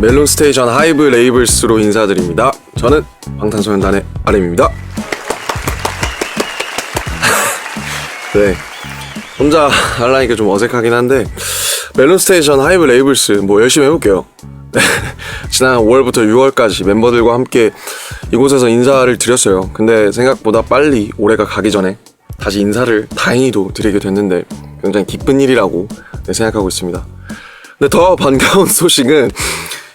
멜론스테이션 하이브 레이블스로 인사드립니다. 저는 방탄소년단의 RM입니다. 네, 혼자 하려니까 좀 어색하긴 한데 멜론스테이션 하이브 레이블스 뭐 열심히 해볼게요. 네, 지난 5월부터 6월까지 멤버들과 함께 이곳에서 인사를 드렸어요. 근데 생각보다 빨리 올해가 가기 전에 다시 인사를 다행히도 드리게 됐는데 굉장히 기쁜 일이라고 생각하고 있습니다. 근데 더 반가운 소식은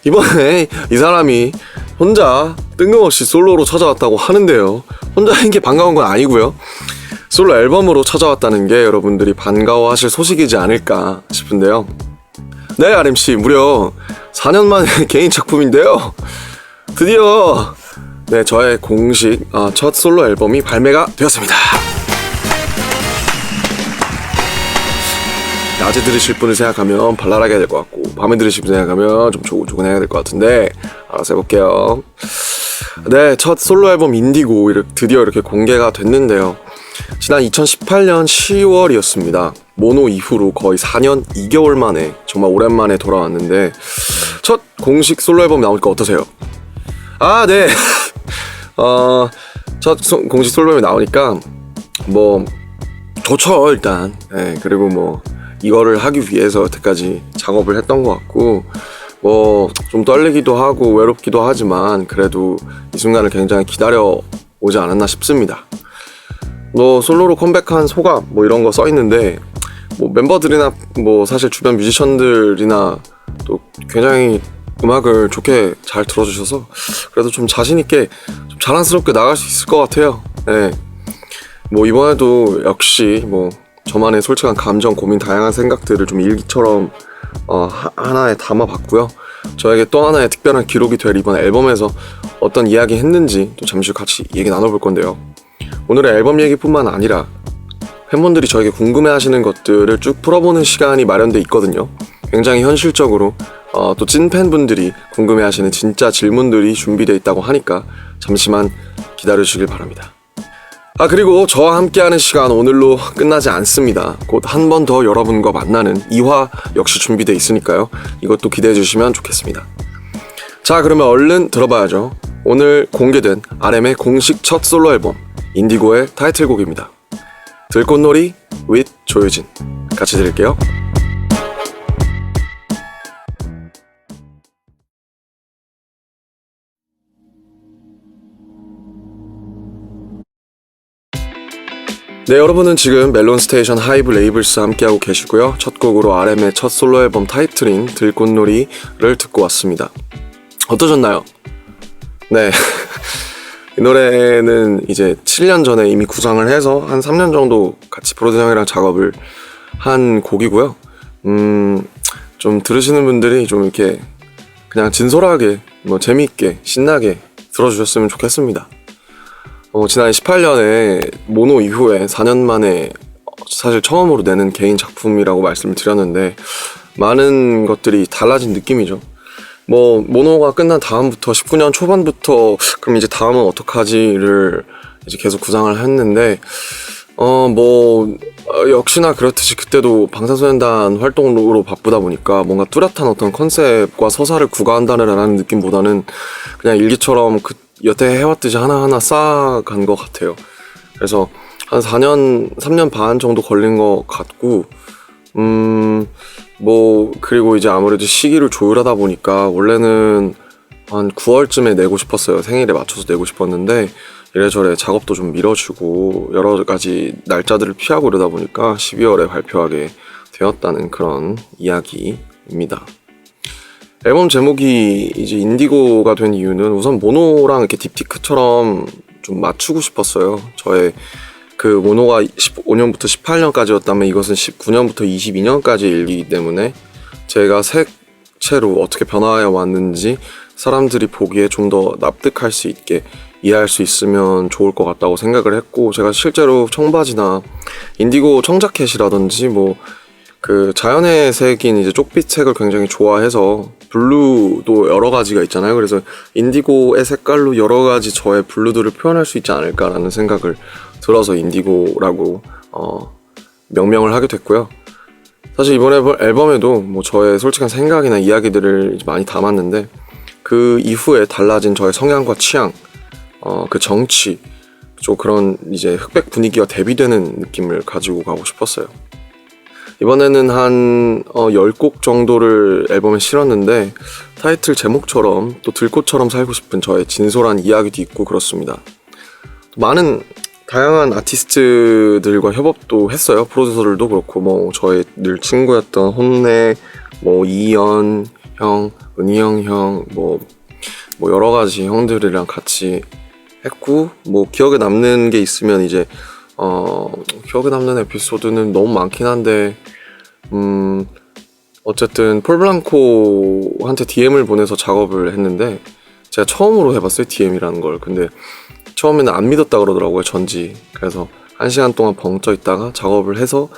이번에 이 사람이 혼자 뜬금없이 솔로로 찾아왔다고 하는데요. 혼자인 게 반가운 건 아니고요. 솔로 앨범으로 찾아왔다는 게 여러분들이 반가워하실 소식이지 않을까 싶은데요. 네, RMC 무려 4년 만에 개인 작품인데요. 드디어 네, 저의 공식 첫 솔로 앨범이 발매가 되었습니다. 낮에 들으실 분을 생각하면 발랄하게 해야 될 것 같고 밤에 들으실 분 생각하면 좀 조곤조곤해야 될 것 같은데 알아서 해볼게요. 네, 첫 솔로 앨범 인디고 드디어 이렇게 공개가 됐는데요. 지난 2018년 10월이었습니다. 모노 이후로 거의 4년 2개월 만에 정말 오랜만에 돌아왔는데 첫 공식 솔로 앨범 나오니까 어떠세요? 아, 네. 첫 공식 솔로 앨범이 나오니까 뭐 좋죠 일단. 네, 그리고 뭐 이거를 하기 위해서 여태까지 작업을 했던 것 같고 뭐 좀 떨리기도 하고 외롭기도 하지만 그래도 이 순간을 굉장히 기다려 오지 않았나 싶습니다. 뭐 솔로로 컴백한 소감 뭐 이런 거 써 있는데 뭐 멤버들이나 뭐 사실 주변 뮤지션들이나 또 굉장히 음악을 좋게 잘 들어주셔서 그래도 좀 자신 있게 좀 자랑스럽게 나갈 수 있을 것 같아요. 네. 뭐 이번에도 역시 뭐 저만의 솔직한 감정, 고민, 다양한 생각들을 좀 일기처럼 하나에 담아봤고요. 저에게 또 하나의 특별한 기록이 될 이번 앨범에서 어떤 이야기 했는지 또 잠시 후 같이 얘기 나눠볼 건데요. 오늘의 앨범 얘기뿐만 아니라 팬분들이 저에게 궁금해하시는 것들을 쭉 풀어보는 시간이 마련돼 있거든요. 굉장히 현실적으로 또 찐팬분들이 궁금해하시는 진짜 질문들이 준비되어 있다고 하니까 잠시만 기다려주시길 바랍니다. 그리고 저와 함께하는 시간 오늘로 끝나지 않습니다. 곧 한 번 더 여러분과 만나는 2화 역시 준비되어 있으니까요. 이것도 기대해 주시면 좋겠습니다. 자, 그러면 얼른 들어봐야죠. 오늘 공개된 RM의 공식 첫 솔로 앨범 인디고의 타이틀곡입니다. 들꽃놀이 with 조유진 같이 들을게요. 네, 여러분은 지금 멜론스테이션 하이브 레이블스 함께하고 계시고요. 첫 곡으로 RM의 첫 솔로 앨범 타이틀인 들꽃놀이를 듣고 왔습니다. 어떠셨나요? 네, 이 노래는 이제 7년 전에 이미 구상을 해서 한 3년 정도 같이 프로듀서 형이랑 작업을 한 곡이고요. 좀 들으시는 분들이 좀 이렇게 그냥 진솔하게 뭐 재미있게 신나게 들어주셨으면 좋겠습니다. 지난 18년에 모노 이후에 4년 만에 사실 처음으로 내는 개인 작품이라고 말씀을 드렸는데 많은 것들이 달라진 느낌이죠. 뭐 모노가 끝난 다음부터 19년 초반부터 그럼 이제 다음은 어떡하지를 이제 계속 구상을 했는데 역시나 그렇듯이 그때도 방탄소년단 활동으로 바쁘다 보니까 뭔가 뚜렷한 어떤 컨셉과 서사를 구가한다는 느낌보다는 그냥 일기처럼 여태 해왔듯이 하나하나 쌓아간 것 같아요. 그래서 한 3년 반 정도 걸린 것 같고 그리고 이제 아무래도 시기를 조율하다 보니까 원래는 한 9월쯤에 내고 싶었어요. 생일에 맞춰서 내고 싶었는데 이래저래 작업도 좀 미뤄지고 여러 가지 날짜들을 피하고 이러다 보니까 12월에 발표하게 되었다는 그런 이야기입니다. 앨범 제목이 이제 인디고가 된 이유는 우선 모노랑 이렇게 딥티크처럼 좀 맞추고 싶었어요. 저의 그 모노가 15년부터 18년까지였다면 이것은 19년부터 22년까지 일기이기 때문에 제가 색채로 어떻게 변화해 왔는지 사람들이 보기에 좀 더 납득할 수 있게 이해할 수 있으면 좋을 것 같다고 생각을 했고 제가 실제로 청바지나 인디고 청자켓이라든지 그 자연의 색인 이제 쪽빛색을 굉장히 좋아해서 블루도 여러 가지가 있잖아요. 그래서 인디고의 색깔로 여러 가지 저의 블루들을 표현할 수 있지 않을까라는 생각을 들어서 인디고라고 명명을 하게 됐고요. 사실 이번 앨범에도 뭐 저의 솔직한 생각이나 이야기들을 많이 담았는데 그 이후에 달라진 저의 성향과 취향, 그 정치, 좀 그런 이제 흑백 분위기와 대비되는 느낌을 가지고 가고 싶었어요. 이번에는 한 10곡 정도를 앨범에 실었는데 타이틀 제목처럼 또 들꽃처럼 살고 싶은 저의 진솔한 이야기도 있고 그렇습니다. 많은 다양한 아티스트들과 협업도 했어요. 프로듀서들도 그렇고 뭐 저의 늘 친구였던 혼내, 뭐 이연 형, 은희영 형, 뭐 여러 가지 형들이랑 같이 했고 뭐 기억에 남는 게 있으면 이제 기억에 남는 에피소드는 너무 많긴 한데 어쨌든 폴 블랑코한테 DM을 보내서 작업을 했는데 제가 처음으로 해봤어요, DM이라는 걸. 근데 처음에는 안 믿었다 그러더라고요, 전지. 그래서 1시간 동안 벙 떠 있다가 작업을 해서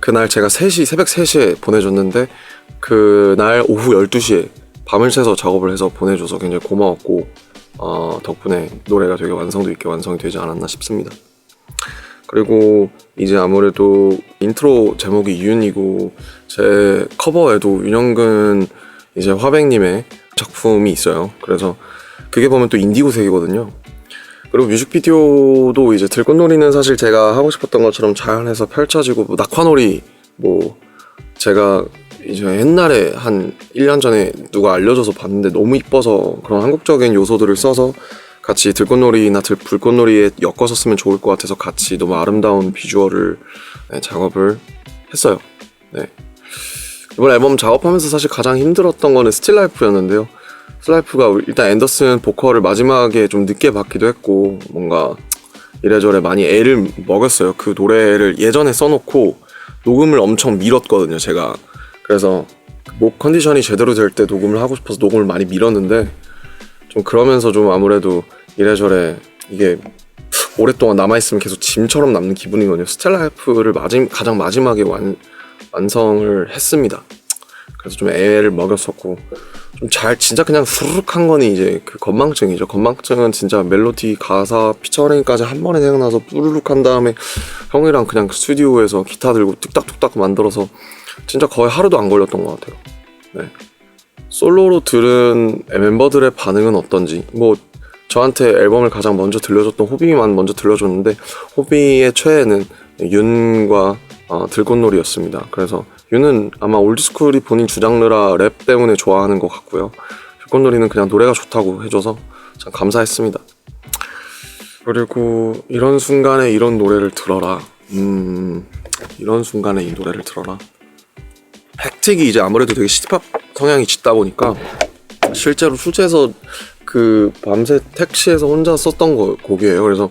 그날 제가 새벽 3시에 보내줬는데 그날 오후 12시에 밤을 새서 작업을 해서 보내줘서 굉장히 고마웠고 덕분에 노래가 되게 완성도 있게 완성이 되지 않았나 싶습니다. 그리고 이제 아무래도 인트로 제목이 윤이고 제 커버에도 윤영근 이제 화백님의 작품이 있어요. 그래서 그게 보면 또 인디고색이거든요. 그리고 뮤직비디오도 이제 들꽃놀이는 사실 제가 하고 싶었던 것처럼 자연에서 펼쳐지고 뭐 낙화놀이 뭐 제가 이제 옛날에 한 1년 전에 누가 알려줘서 봤는데 너무 이뻐서 그런 한국적인 요소들을 써서 같이 들꽃놀이나 불꽃놀이에 엮어서 쓰면 좋을 것 같아서 같이 너무 아름다운 비주얼을 작업을 했어요. 네. 이번 앨범 작업하면서 사실 가장 힘들었던 거는 스틸라이프였는데요. 스틸라이프가 일단 앤더슨 보컬을 마지막에 좀 늦게 받기도 했고 뭔가 이래저래 많이 애를 먹였어요. 그 노래를 예전에 써놓고 녹음을 엄청 미뤘거든요, 제가. 그래서 목 컨디션이 제대로 될 때 녹음을 하고 싶어서 녹음을 많이 미뤘는데 좀 그러면서 좀 아무래도 이래저래 이게 오랫동안 남아있으면 계속 짐처럼 남는 기분이거든요. 스틸라이프를 가장 마지막에 완성을 했습니다. 그래서 좀 애를 먹였었고 좀 진짜 그냥 후루룩한 거는 이제 그 건망증이죠. 건망증은 진짜 멜로디, 가사, 피처링까지 한 번에 생각나서 뿌르륵 한 다음에 형이랑 그냥 스튜디오에서 기타 들고 뚝딱뚝딱 만들어서 진짜 거의 하루도 안 걸렸던 것 같아요. 네. 솔로로 들은 멤버들의 반응은 어떤지 뭐 저한테 앨범을 가장 먼저 들려줬던 호비만 먼저 들려줬는데 호비의 최애는 윤과 들꽃놀이였습니다. 그래서 윤은 아마 올드스쿨이 본인 주장르라 랩 때문에 좋아하는 것 같고요. 들꽃놀이는 그냥 노래가 좋다고 해줘서 참 감사했습니다. 그리고 이런 순간에 이런 노래를 들어라. 이런 순간에 이 노래를 들어라. 헥틱이 이제 아무래도 되게 시티팝 성향이 짙다 보니까 실제로 술제에서 그 밤새 택시에서 혼자 썼던 곡이에요. 그래서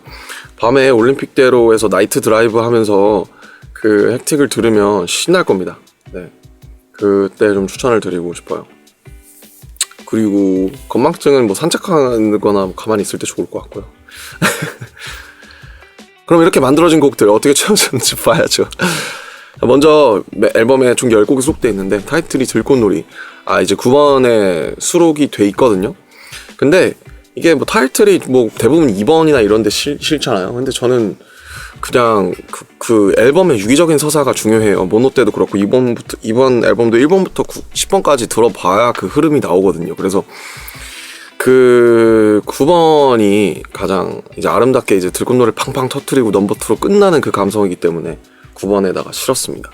밤에 올림픽대로에서 나이트 드라이브 하면서 그 헥틱을 들으면 신날 겁니다. 네, 그때 좀 추천을 드리고 싶어요. 그리고 건망증은 뭐 산책하거나 뭐 가만히 있을 때 좋을 것 같고요. 그럼 이렇게 만들어진 곡들 어떻게 채워졌는지 봐야죠. 먼저 앨범에 총 10곡이 수록되어 있는데 타이틀이 들꽃놀이. 이제 9번에 수록이 돼 있거든요. 근데 이게 뭐 타이틀이 뭐 대부분 2번이나 이런 데 싫잖아요. 근데 저는 그냥 그 앨범의 유기적인 서사가 중요해요. 모노 때도 그렇고 이번 앨범도 1번부터 10번까지 들어봐야 그 흐름이 나오거든요. 그래서 그 9번이 가장 이제 아름답게 이제 들꽃놀이 팡팡 터트리고 넘버 2로 끝나는 그 감성이기 때문에 9번에다가 실었습니다.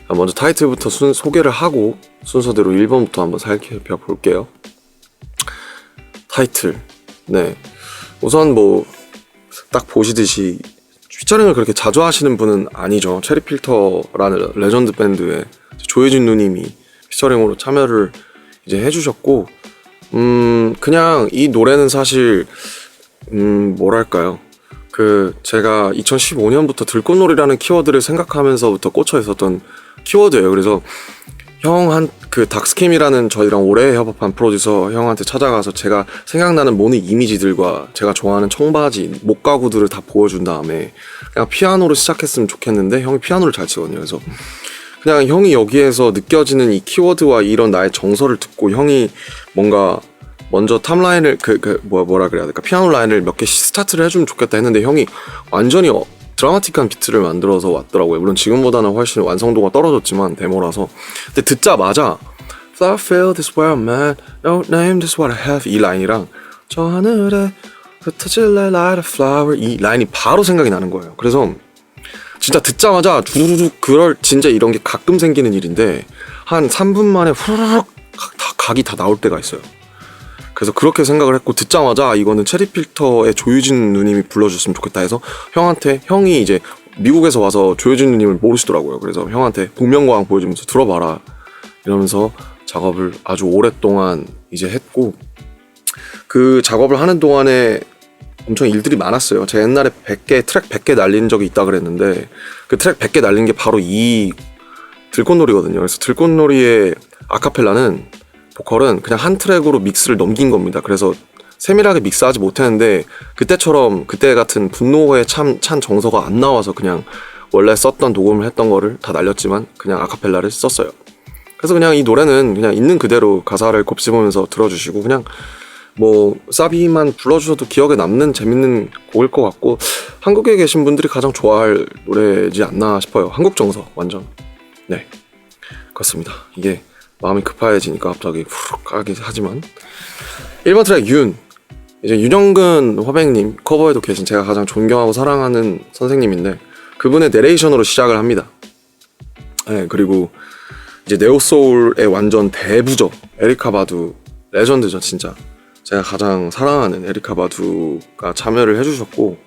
먼저 타이틀부터 소개를 하고 순서대로 1번부터 한번 살펴볼게요. 타이틀. 네. 우선 뭐 딱 보시듯이 피처링을 그렇게 자주 하시는 분은 아니죠. 체리필터라는 레전드 밴드의 조혜진 누님이 피처링으로 참여를 이제 해주셨고, 그냥 이 노래는 사실 뭐랄까요. 제가 2015년부터 들꽃놀이라는 키워드를 생각하면서부터 꽂혀 있었던 키워드예요. 그래서 그 닥스캠이라는 저희랑 오래 협업한 프로듀서 형한테 찾아가서 제가 생각나는 모든 이미지들과 제가 좋아하는 청바지, 목가구들을 다 보여준 다음에 그냥 피아노로 시작했으면 좋겠는데 형이 피아노를 잘 치거든요. 그래서 그냥 형이 여기에서 느껴지는 이 키워드와 이런 나의 정서를 듣고 형이 뭔가 먼저 탑라인을 뭐라 그래야 될까, 피아노 라인을 몇 개씩 스타트를 해주면 좋겠다 했는데 형이 완전히 드라마틱한 비트를 만들어서 왔더라고요. 물론 지금보다는 훨씬 완성도가 떨어졌지만 데모라서. 근데 듣자마자 I feel this where I'm at, no name this what I have 이 라인이랑 저 하늘에 흩어질래 like a flower 이 라인이 바로 생각이 나는 거예요. 그래서 진짜 듣자마자 두루룩 그럴 진짜 이런 게 가끔 생기는 일인데 한 3분 만에 후루룩 각이 다 나올 때가 있어요. 그래서 그렇게 생각을 했고 듣자마자 이거는 체리필터의 조유진 누님이 불러줬으면 좋겠다 해서 형이 이제 미국에서 와서 조유진 누님을 모르시더라고요. 그래서 형한테 복면가왕 보여주면서 들어봐라 이러면서 작업을 아주 오랫동안 이제 했고 그 작업을 하는 동안에 엄청 일들이 많았어요. 제가 옛날에 트랙 100개 날린 적이 있다 그랬는데 그 트랙 100개 날린 게 바로 이 들꽃놀이거든요. 그래서 들꽃놀이의 아카펠라는 보컬은 그냥 한 트랙으로 믹스를 넘긴 겁니다. 그래서 세밀하게 믹스하지 못했는데 그때처럼 그때 같은 분노에 찬 정서가 안 나와서 그냥 원래 썼던 녹음을 했던 거를 다 날렸지만 그냥 아카펠라를 썼어요. 그래서 그냥 이 노래는 그냥 있는 그대로 가사를 곱씹으면서 들어주시고 그냥 뭐 사비만 불러주셔도 기억에 남는 재밌는 곡일 것 같고 한국에 계신 분들이 가장 좋아할 노래지 않나 싶어요. 한국 정서 완전. 네, 그렇습니다. 이게 마음이 급해지니까 갑자기 후룩 가긴 하지만 1번 트랙 이제 윤영근 화백님 커버에도 계신 제가 가장 존경하고 사랑하는 선생님인데 그분의 내레이션으로 시작을 합니다. 네, 그리고 이제 네오소울의 완전 대부적 에리카 바두 레전드죠. 진짜 제가 가장 사랑하는 에리카 바두가 참여를 해주셨고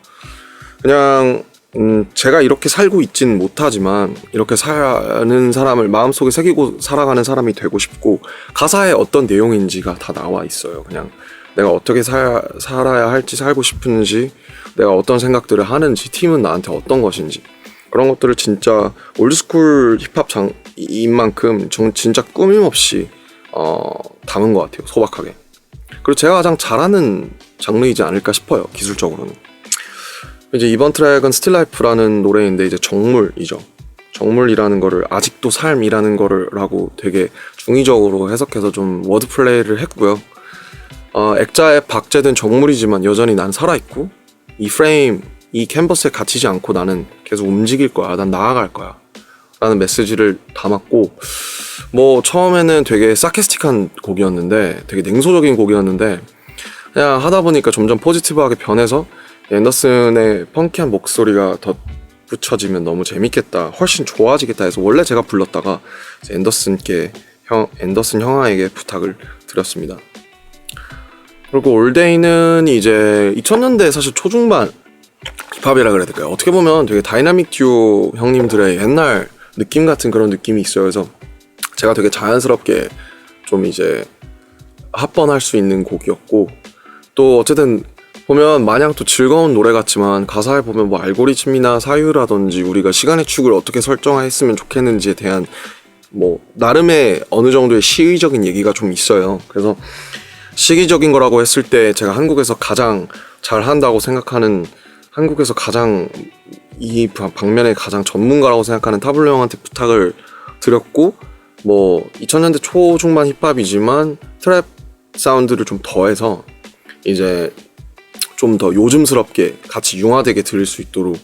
그냥 제가 이렇게 살고 있진 못하지만 이렇게 사는 사람을 마음속에 새기고 살아가는 사람이 되고 싶고 가사에 어떤 내용인지가 다 나와 있어요. 그냥 내가 어떻게 살아야 할지 살고 싶은지 내가 어떤 생각들을 하는지 팀은 나한테 어떤 것인지 그런 것들을 진짜 올드스쿨 힙합인 만큼 진짜 꾸밈없이 담은 것 같아요. 소박하게. 그리고 제가 가장 잘하는 장르이지 않을까 싶어요. 기술적으로는. 이제 이번 트랙은 스틸라이프라는 노래인데 이제 정물이죠. 정물이라는 거를 아직도 삶이라는 거를 라고 되게 중의적으로 해석해서 좀 워드 플레이를 했고요. 액자에 박제된 정물이지만 여전히 난 살아있고 이 프레임, 이 캔버스에 갇히지 않고 나는 계속 움직일 거야. 난 나아갈 거야. 라는 메시지를 담았고 뭐 처음에는 되게 사케스틱한 곡이었는데 되게 냉소적인 곡이었는데 그냥 하다 보니까 점점 포지티브하게 변해서 앤더슨의 펑키한 목소리가 더 붙여지면 너무 재밌겠다 훨씬 좋아지겠다 해서 원래 제가 불렀다가 앤더슨 형아에게 부탁을 드렸습니다. 그리고 올데이는 이제 2000년대 사실 초중반 힙합이라 그래야 될까요? 어떻게 보면 되게 다이나믹 듀오 형님들의 옛날 느낌 같은 그런 느낌이 있어요. 그래서 제가 되게 자연스럽게 좀 이제 합번할 수 있는 곡이었고 또 어쨌든 보면 마냥 또 즐거운 노래 같지만 가사에 보면 뭐 알고리즘이나 사유라든지 우리가 시간의 축을 어떻게 설정했으면 좋겠는지에 대한 뭐 나름의 어느 정도의 시의적인 얘기가 좀 있어요. 그래서 시기적인 거라고 했을 때 제가 한국에서 가장 잘한다고 생각하는 한국에서 가장 이 방면에 가장 전문가라고 생각하는 타블로 형한테 부탁을 드렸고 뭐 2000년대 초중반 힙합이지만 트랩 사운드를 좀 더해서 이제 좀 더 요즘스럽게 같이 융화되게 들을 수 있도록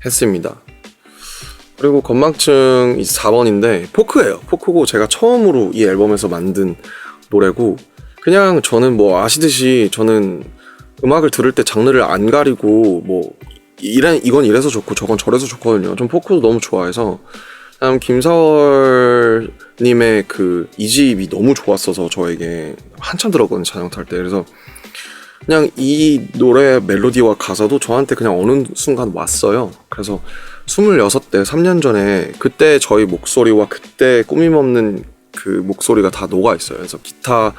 했습니다. 그리고 건망증 4번인데 포크예요. 포크고 제가 처음으로 이 앨범에서 만든 노래고 그냥 저는 뭐 아시듯이 저는 음악을 들을 때 장르를 안 가리고 뭐 이건 이래서 좋고 저건 저래서 좋거든요. 전 포크도 너무 좋아해서 김사월 님의 그 2집이 너무 좋았어서 저에게 한참 들었거든요. 자전거 탈 때. 그래서 그냥 이 노래 멜로디와 가사도 저한테 그냥 어느 순간 왔어요. 그래서 26대 3년 전에 그때 저희 목소리와 그때 꾸밈없는 그 목소리가 다 녹아 있어요. 그래서 기타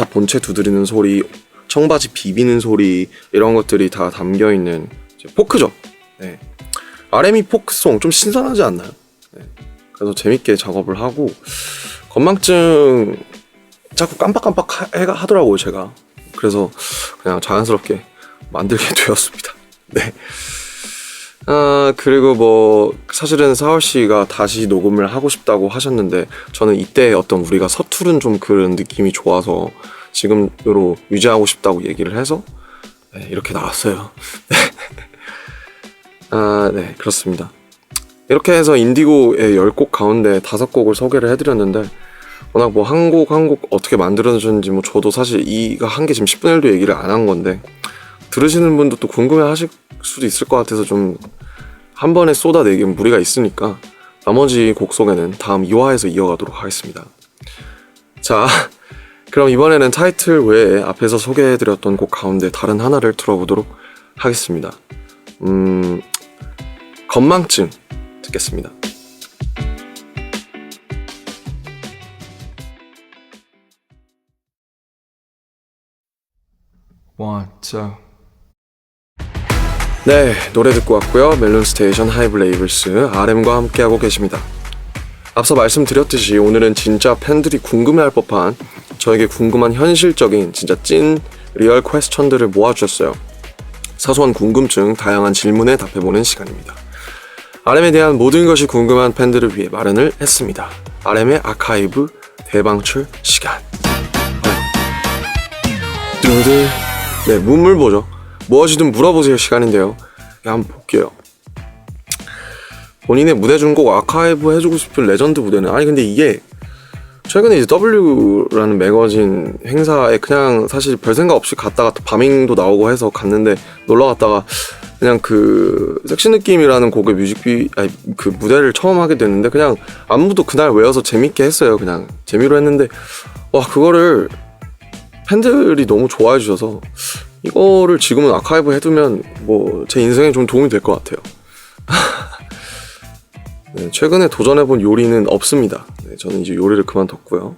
본체 두드리는 소리, 청바지 비비는 소리 이런 것들이 다 담겨 있는 포크죠. 네. R&B 포크송 좀 신선하지 않나요? 네. 그래서 재밌게 작업을 하고 건망증 자꾸 깜빡깜빡 하더라고요 제가. 그래서 그냥 자연스럽게 만들게 되었습니다. 네. 그리고 뭐 사실은 사월 씨가 다시 녹음을 하고 싶다고 하셨는데 저는 이때 어떤 우리가 서투른 좀 그런 느낌이 좋아서 지금으로 유지하고 싶다고 얘기를 해서 네, 이렇게 나왔어요. 네, 그렇습니다. 이렇게 해서 인디고의 10곡 가운데 5곡을 소개를 해드렸는데, 워낙 뭐 한 곡 한 곡 어떻게 만들어졌는지 뭐 저도 사실 이가 한 게 지금 10분의 1도 얘기를 안 한 건데, 들으시는 분도 또 궁금해 하실 수도 있을 것 같아서 좀 한 번에 쏟아내기엔 무리가 있으니까 나머지 곡 소개는 다음 2화에서 이어가도록 하겠습니다. 자, 그럼 이번에는 타이틀 외에 앞에서 소개해드렸던 곡 가운데 다른 하나를 들어보도록 하겠습니다. 건망증 듣겠습니다. One, two. 네, 노래 듣고 왔고요. 멜론스테이션 하이브레이블스 RM과 함께하고 계십니다. 앞서 말씀드렸듯이 오늘은 진짜 팬들이 궁금해할 법한, 저에게 궁금한 현실적인 진짜 찐 리얼 퀘스천들을 모아주셨어요. 사소한 궁금증, 다양한 질문에 답해보는 시간입니다. RM에 대한 모든 것이 궁금한 팬들을 위해 마련을 했습니다. RM의 아카이브 대방출 시간. 두두. 네, 문물보죠. 무엇이든 물어보세요 시간인데요. 한번 볼게요. 본인의 무대 중곡 아카이브 해주고 싶은 레전드 무대는, 아니 근데 이게 최근에 이제 W라는 매거진 행사에 그냥 사실 별 생각 없이 갔다가 또 바밍도 나오고 해서 갔는데, 놀러 갔다가 그냥 그 섹시 느낌이라는 곡의 그 무대를 처음 하게 됐는데, 그냥 안무도 그날 외워서 재밌게 했어요. 그냥 재미로 했는데, 와, 그거를 팬들이 너무 좋아해 주셔서 이거를 지금은 아카이브 해두면 뭐 제 인생에 좀 도움이 될 것 같아요. 네, 최근에 도전해본 요리는 없습니다. 네, 저는 이제 요리를 그만뒀고요.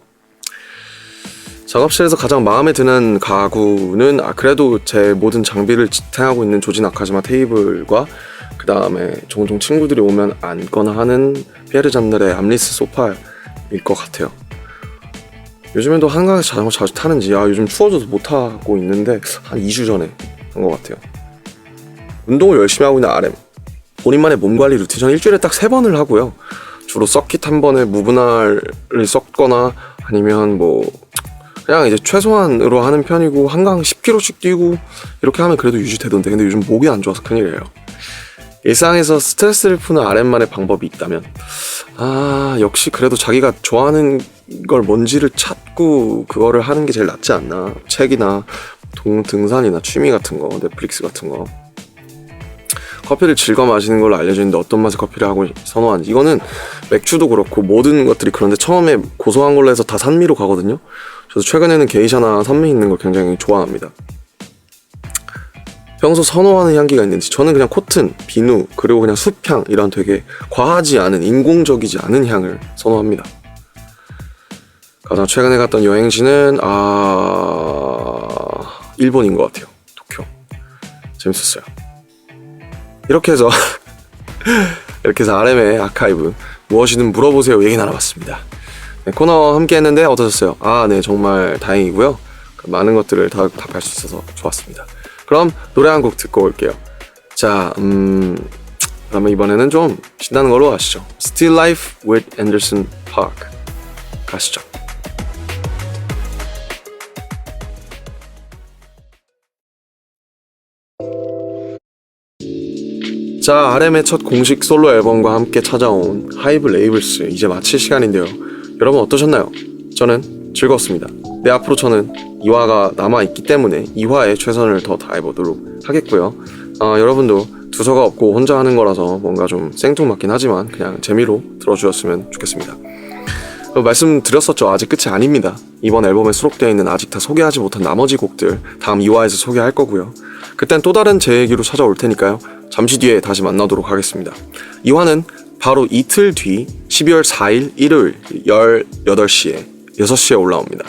작업실에서 가장 마음에 드는 가구는 그래도 제 모든 장비를 지탱하고 있는 조진 아카지마 테이블과 그 다음에 종종 친구들이 오면 앉거나 하는 피에르 잔넬의 암리스 소파일 것 같아요. 요즘에도 한강에서 자전거 자주 타는지, 요즘 추워져서 못하고 있는데 한 2주 전에 한 것 같아요. 운동을 열심히 하고 있는 RM, 본인만의 몸관리 루틴, 저는 일주일에 딱 3번을 하고요. 주로 서킷 한 번에 무분할을 섞거나 아니면 뭐 그냥 이제 최소한으로 하는 편이고, 한강 10km씩 뛰고 이렇게 하면 그래도 유지되던데, 근데 요즘 목이 안 좋아서 큰일이에요. 일상에서 스트레스를 푸는 RM만의 방법이 있다면, 역시 그래도 자기가 좋아하는 걸 뭔지를 찾고 그거를 하는 게 제일 낫지 않나. 책이나 등산이나 취미 같은 거, 넷플릭스 같은 거. 커피를 즐겨 마시는 걸로 알려져 있는데 어떤 맛의 커피를 하고 선호하는지, 이거는 맥주도 그렇고 모든 것들이 그런데 처음에 고소한 걸로 해서 다 산미로 가거든요. 저도 최근에는 게이샤나 산미 있는 걸 굉장히 좋아합니다. 평소 선호하는 향기가 있는지, 저는 그냥 코튼, 비누, 그리고 그냥 숲향, 이런 되게 과하지 않은, 인공적이지 않은 향을 선호합니다. 가장 최근에 갔던 여행지는 일본인 것 같아요. 도쿄. 재밌었어요. 이렇게 해서 RM의 아카이브 무엇이든 물어보세요 얘기 나눠봤습니다. 네, 코너 함께 했는데 어떠셨어요? 네, 정말 다행이고요. 많은 것들을 다 답할 수 있어서 좋았습니다. 그럼 노래 한 곡 듣고 올게요. 자, 그러면 이번에는 좀 신나는 걸로 가시죠. Still Life with Anderson Park 가시죠. 자, RM의 첫 공식 솔로 앨범과 함께 찾아온 하이브레이블스, 이제 마칠 시간인데요. 여러분 어떠셨나요? 저는 즐거웠습니다. 네, 앞으로 저는 2화가 남아있기 때문에 2화에 최선을 더 다해보도록 하겠고요. 여러분도 두서가 없고 혼자 하는 거라서 뭔가 좀 생뚱맞긴 하지만 그냥 재미로 들어주셨으면 좋겠습니다. 말씀드렸었죠. 아직 끝이 아닙니다. 이번 앨범에 수록되어 있는 아직 다 소개하지 못한 나머지 곡들 다음 2화에서 소개할 거고요. 그땐 또 다른 제 얘기로 찾아올 테니까요. 잠시 뒤에 다시 만나도록 하겠습니다. 2화는 바로 이틀 뒤 12월 4일 일요일 18시에 6시에 올라옵니다.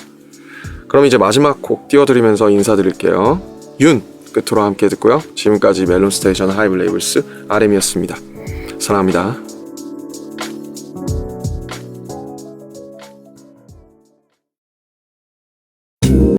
그럼 이제 마지막 곡 띄워드리면서 인사드릴게요. 윤 끝으로 함께 듣고요. 지금까지 멜론스테이션 하이브레이블스 RM이었습니다. 사랑합니다.